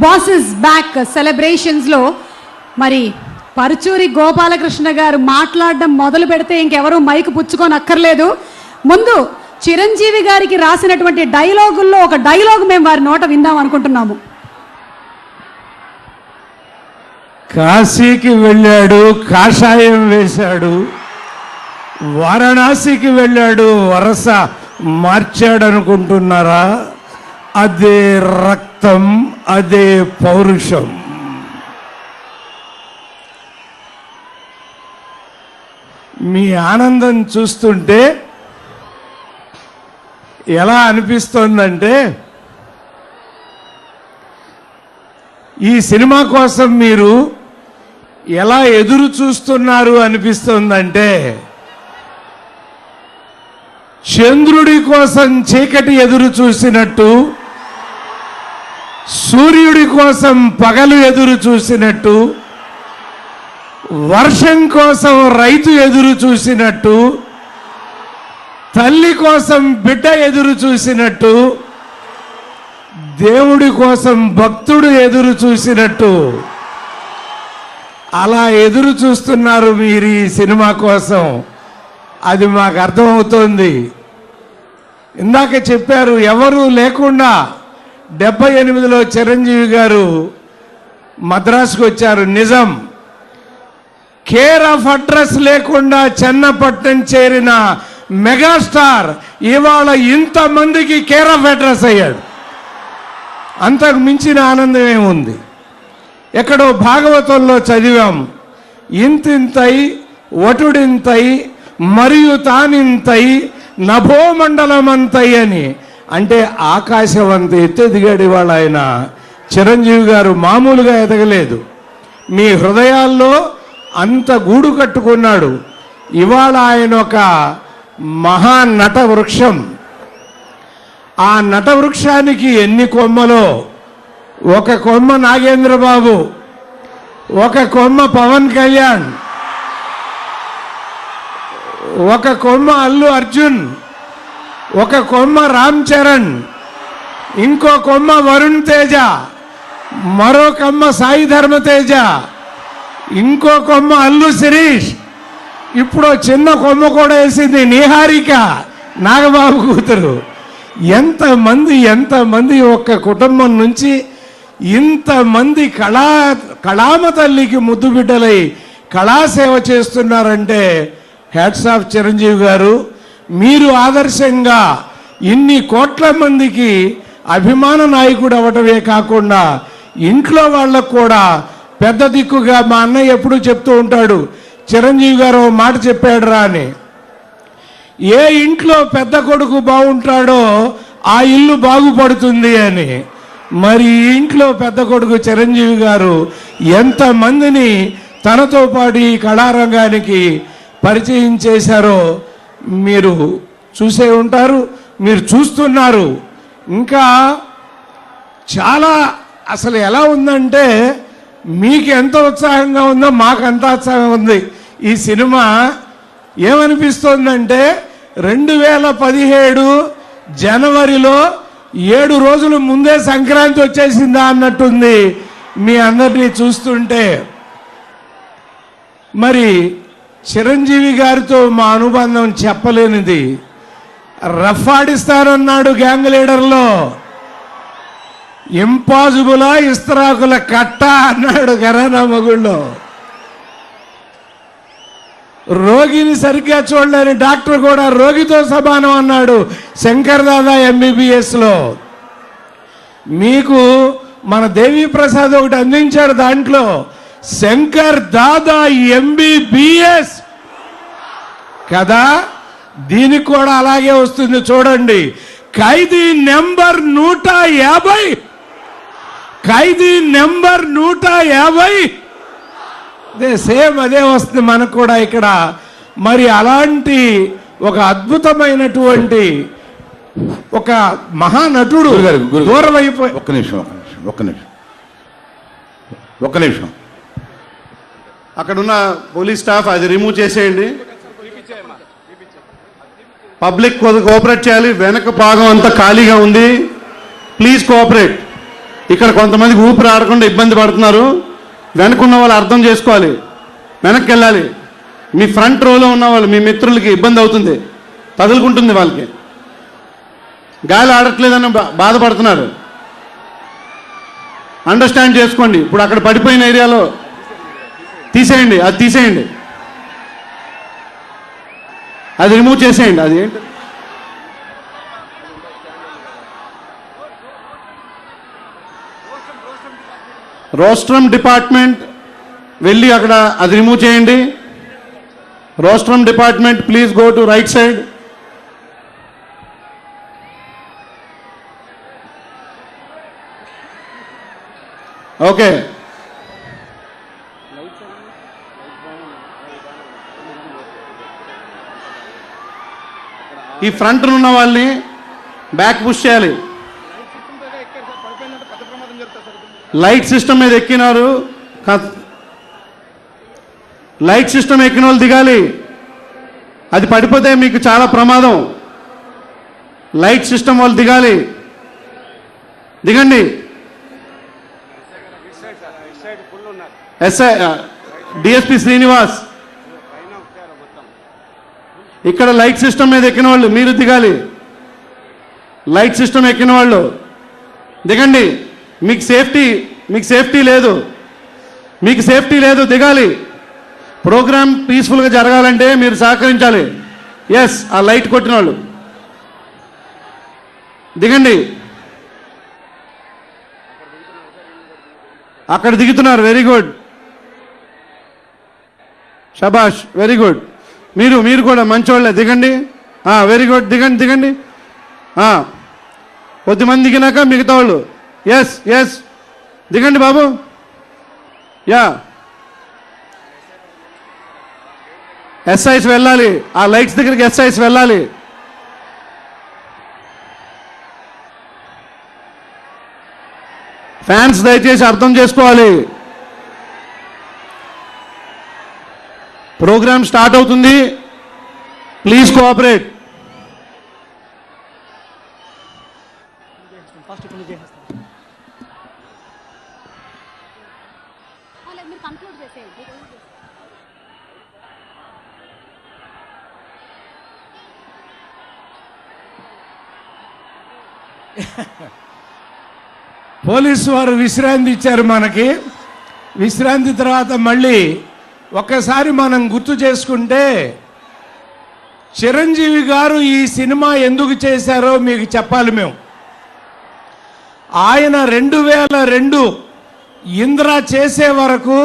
Bosses back సెలబ్రేషన్స్లో మరి పరుచూరి గోపాలకృష్ణ గారు మాట్లాడడం మొదలు పెడితే ఇంకెవరూ మైక్ పుచ్చుకొని అక్కర్లేదు. ముందు చిరంజీవి గారికి రాసినటువంటి డైలాగుల్లో ఒక డైలాగ్ మేము వారి నోట విందాం అనుకుంటున్నాము. కాశీకి వెళ్ళాడు, కాషాయం వేశాడు. వారణాసికి వెళ్ళాడు, వరస మార్చాడు అనుకుంటున్నారా? అదే రక్తం, అదే పౌరుషం. మీ ఆనందం చూస్తుంటే ఎలా అనిపిస్తోందంటే, ఈ సినిమా కోసం మీరు ఎలా ఎదురు చూస్తున్నారు అనిపిస్తోందంటే, చంద్రుడి కోసం చీకటి ఎదురు చూసినట్టు, సూర్యుడి కోసం పగలు ఎదురు చూసినట్టు, వర్షం కోసం రైతు ఎదురు చూసినట్టు, తల్లి కోసం బిడ్డ ఎదురు చూసినట్టు, దేవుడి కోసం భక్తుడు ఎదురు చూసినట్టు అలా ఎదురు చూస్తున్నారు మీరు ఈ సినిమా కోసం. అది మాకు అర్థమవుతోంది. ఇందాక చెప్పారు, ఎవరు లేకుండా 78లో చిరంజీవి గారు మద్రాసుకు వచ్చారు. నిజం. కేర్ ఆఫ్ అడ్రస్ లేకుండా చెన్నపట్నం చేరిన మెగాస్టార్ ఇవాళ ఇంతమందికి కేర్ ఆఫ్ అడ్రస్ అయ్యాడు. అంతకు మించిన ఆనందం ఏముంది? ఎక్కడో భాగవతంలో చదివాం, ఇంతింతై వటుడింతై మరియు తానింతై నభోమండలమంతై అని. అంటే ఆకాశం అంత ఎత్తు ఎదిగాడు ఇవాళ ఆయన. చిరంజీవి గారు మామూలుగా ఎదగలేదు, మీ హృదయాల్లో అంత గూడు కట్టుకున్నాడు. ఇవాళ ఆయన ఒక మహా నట వృక్షం. ఆ నట వృక్షానికి ఎన్ని కొమ్మలో, ఒక కొమ్మ నాగేంద్రబాబు, ఒక కొమ్మ పవన్ కళ్యాణ్, ఒక కొమ్మ అల్లు అర్జున్, ఒక కొమ్మ రామ్ చరణ్, ఇంకో కొమ్మ వరుణ్ తేజ, మరో కొమ్మ సాయి ధర్మ తేజ, ఇంకో కొమ్మ అల్లు శిరీష్, ఇప్పుడు చిన్న కొమ్మ కూడా వేసింది నిహారిక, నాగబాబు కూతురు. ఎంతమంది ఒక్క కుటుంబం నుంచి ఇంతమంది కళామ తల్లికి ముద్దు బిడ్డలై కళాసేవ చేస్తున్నారంటే హ్యాట్స్ ఆఫ్ చిరంజీవి గారు. మీరు ఆదర్శంగా ఇన్ని కోట్ల మందికి అభిమాన నాయకుడు అవ్వటమే కాకుండా ఇంట్లో వాళ్ళకు కూడా పెద్ద దిక్కుగా, మా అన్నయ్య ఎప్పుడూ చెప్తూ ఉంటాడు, చిరంజీవి గారు మాట చెప్పాడు రా అని, ఏ ఇంట్లో పెద్ద కొడుకు బాగుంటాడో ఆ ఇల్లు బాగుపడుతుంది అని. మరి ఈ ఇంట్లో పెద్ద కొడుకు చిరంజీవి గారు ఎంతమందిని తనతో పాటు ఈ కళారంగానికి పరిచయం చేశారో మీరు చూసే ఉంటారు, మీరు చూస్తున్నారు. ఇంకా చాలా అసలు ఎలా ఉందంటే, మీకు ఎంత ఉత్సాహంగా ఉందో మాకు అంత ఉత్సాహం ఉంది. ఈ సినిమా ఏమనిపిస్తోందంటే 2017 జనవరిలో 7 రోజుల ముందే సంక్రాంతి వచ్చేసిందా అన్నట్టుంది మీ అందరినీ చూస్తుంటే. మరి చిరంజీవి గారితో మా అనుబంధం చెప్పలేనిది. రఫ్ ఆడిస్తానన్నాడు గ్యాంగ్ లీడర్లో, ఇంపాసిబులా ఇస్తరాకుల కట్ట అన్నాడు ఘరానా మొగుళ్ళో. రోగిని సరిగ్గా చూడలేని డాక్టర్ కూడా రోగితో సమానం అన్నాడు శంకర్ దాదా MBBSలో. మీకు మన దేవి ప్రసాద్ ఒకటి అందించాడు, దాంట్లో శంకర్ దాదా MBBS కదా. దీనికి కూడా అలాగే వస్తుంది చూడండి. ఖైదీ నెంబర్ 150, ఖైదీ నెంబర్ 150 సేమ్ అదే వస్తుంది మనకు కూడా ఇక్కడ. మరి అలాంటి ఒక అద్భుతమైనటువంటి ఒక మహానటుడు దూరం అయిపోయి. ఒక్క నిమిషం అక్కడున్న పోలీస్ స్టాఫ్ అది రిమూవ్ చేసేయండి. పబ్లిక్ కోఆపరేట్ చేయాలి. వెనక భాగం అంతా ఖాళీగా ఉంది, ప్లీజ్ కోఆపరేట్. ఇక్కడ కొంతమందికి ఊపిరి ఆడకుండా ఇబ్బంది పడుతున్నారు. వెనకున్న వాళ్ళు అర్థం చేసుకోవాలి, వెనక్కి వెళ్ళాలి. మీ ఫ్రంట్ రోలో ఉన్న వాళ్ళు మీ మిత్రులకి ఇబ్బంది అవుతుంది, తగులుకుంటుంది, వాళ్ళకి గాలి ఆడట్లేదని బాధపడుతున్నారు. అండర్స్టాండ్ చేసుకోండి. ఇప్పుడు అక్కడ పడిపోయిన ఏరియాలో తీసేయండి, అది తీసేయండి, అది రిమూవ్ చేసేయండి. అది ఏంటి, రోస్ట్రమ్ డిపార్ట్మెంట్ వెళ్ళి అక్కడ అది రిమూవ్ చేయండి. Rostrum department please go to right side. Okay, ఈ ఫ్రంట్ ఉన్న వాళ్ళని బ్యాక్ పుష్ చేయాలి. లైట్ సిస్టమ్ మీద ఎక్కినారు, లైట్ సిస్టమ్ ఎక్కిన వాళ్ళు దిగాలి. అది పడిపోతే మీకు చాలా ప్రమాదం. లైట్ సిస్టమ్ వాళ్ళు దిగాలి, దిగండి. ఎస్ఐ డిఎస్పి శ్రీనివాస్, ఇక్కడ లైట్ సిస్టమ్ మీద ఎక్కిన వాళ్ళు మీరు దిగాలి. లైట్ సిస్టమ్ ఎక్కిన వాళ్ళు దిగండి. మీకు సేఫ్టీ లేదు, దిగాలి. ప్రోగ్రామ్ పీస్ఫుల్గా జరగాలంటే మీరు సహకరించాలి. ఎస్, ఆ లైట్ కొట్టిన వాళ్ళు దిగండి. అక్కడ దిగుతున్నారు, వెరీ గుడ్, షబాష్, వెరీ గుడ్. మీరు కూడా మంచోళ్ళే, దిగండి. వెరీ గుడ్, దిగండి. కొద్దిమంది దిగినాక మిగతా వాళ్ళు ఎస్ దిగండి బాబు. యా, ఎస్ఐస్ వెళ్ళాలి, ఆ లైట్స్ దగ్గరికి ఎస్ఐస్ వెళ్ళాలి. ఫ్యాన్స్ దయచేసి అర్థం చేసుకోవాలి. ప్రోగ్రామ్ స్టార్ట్ అవుతుంది, ప్లీజ్ కోఆపరేట్. పోలీసు వారు విశ్రాంతి ఇచ్చారు మనకి. విశ్రాంతి తర్వాత మళ్ళీ ఒక్కసారి మనం గుర్తు చేసుకుంటే, చిరంజీవి గారు ఈ సినిమా ఎందుకు చేశారో మీకు చెప్పాలి మేము. ఆయన 2002 ఇంద్ర చేసే వరకు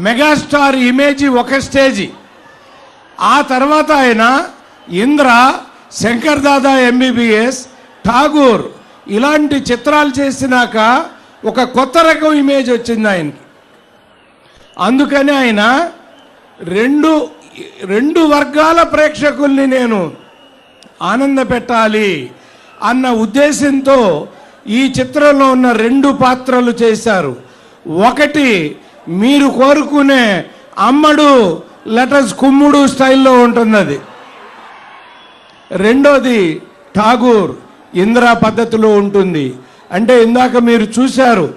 మెగాస్టార్ ఇమేజ్ ఒక స్టేజి. ఆ తర్వాత ఆయన ఇంద్ర, శంకర్ దాదా ఎంబీబీఎస్, ఠాగూర్ ఇలాంటి చిత్రాలు చేసినాక ఒక కొత్త రకం ఇమేజ్ వచ్చింది ఆయనకి. అందుకని ఆయన రెండు వర్గాల ప్రేక్షకుల్ని నేను ఆనంద పెట్టాలి అన్న ఉద్దేశంతో ఈ చిత్రంలో ఉన్న 2 పాత్రలు చేశారు. ఒకటి మీరు కోరుకునే అమ్మడు లెటర్స్ కుమ్ముడు స్టైల్లో ఉంటుంది అది. రెండోది ఠాగూర్ ఇందిరా పద్ధతిలో ఉంటుంది. అంటే ఇందాక మీరు చూశారు,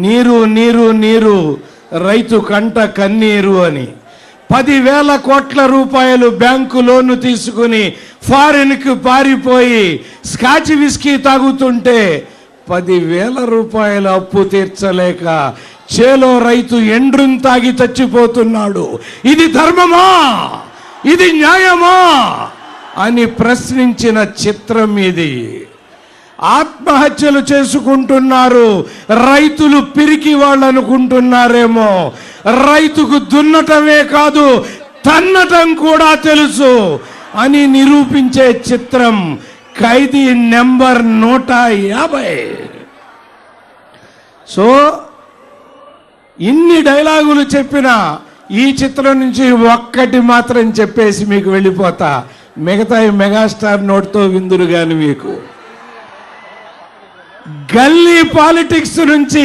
నీరు నీరు నీరు రైతు కంట కన్నీరు అని. 10,000 కోట్ల రూపాయలు బ్యాంకు లోను తీసుకుని ఫారిన్కి పారిపోయి స్కాచ్ విస్కీ తాగుతుంటే 10,000 రూపాయల అప్పు తీర్చలేక చేలో రైతు ఎండ్రుం తాగి చచ్చిపోతున్నాడు. ఇది ధర్మమా, ఇది న్యాయమా అని ప్రశ్నించిన చిత్రం ఇది. ఆత్మహత్యలు చేసుకుంటున్నారు రైతులు, పిరికి వాళ్ళు అనుకుంటున్నారేమో. రైతుకు దున్నటమే కాదు తన్నటం కూడా తెలుసు అని నిరూపించే చిత్రం ఖైదీ నెంబర్ 150. సో ఇన్ని డైలాగులు చెప్పిన ఈ చిత్రం నుంచి ఒక్కటి మాత్రం చెప్పేసి మీకు వెళ్ళిపోతా. మిగతా మెగాస్టార్ నోట్తో విందురు గాని మీకు. గల్లీ పాలిటిక్స్ నుంచి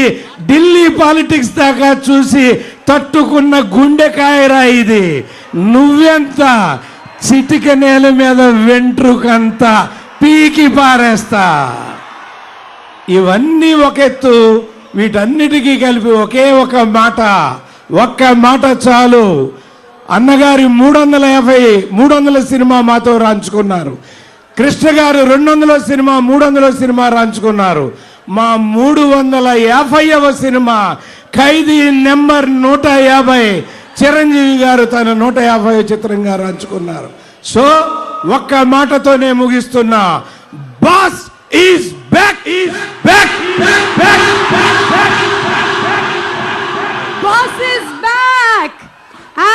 ఢిల్లీ పాలిటిక్స్ దాకా చూసి తట్టుకున్న గుండెకాయరా ఇది. నువ్వెంత చిటిక నేల మీద వెంట్రుకంతా పీకి పారేస్తా. ఇవన్నీ ఒక ఎత్తు, వీటన్నిటికీ కలిపి ఒకే ఒక్క మాట చాలు. అన్నగారి 300 సినిమా మాతో రాంచుకున్నారు. కృష్ణ గారు 300 సినిమా రాంచుకున్నారు. మా 350వ సినిమా ఖైదీ నెంబర్ 150 చిరంజీవి గారు తన 150 చిత్రంగా రాంచుకున్నారు. సో ఒక్క మాటతోనే ముగిస్తున్నా, boss is back. Boss is back.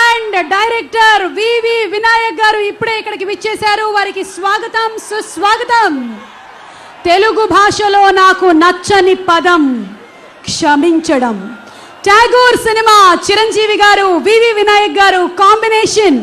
And director V V Vinayak garu ఇప్పుడే ఇక్కడికి విచ్చేశారు. వారికి స్వాగతం, సుస్వాగతం. తెలుగు భాషలో నాకు నచ్చని పదం క్షమించడం. టాగోర్ సినిమా చిరంజీవి గారు, వివి వినాయక్ గారు కాంబినేషన్.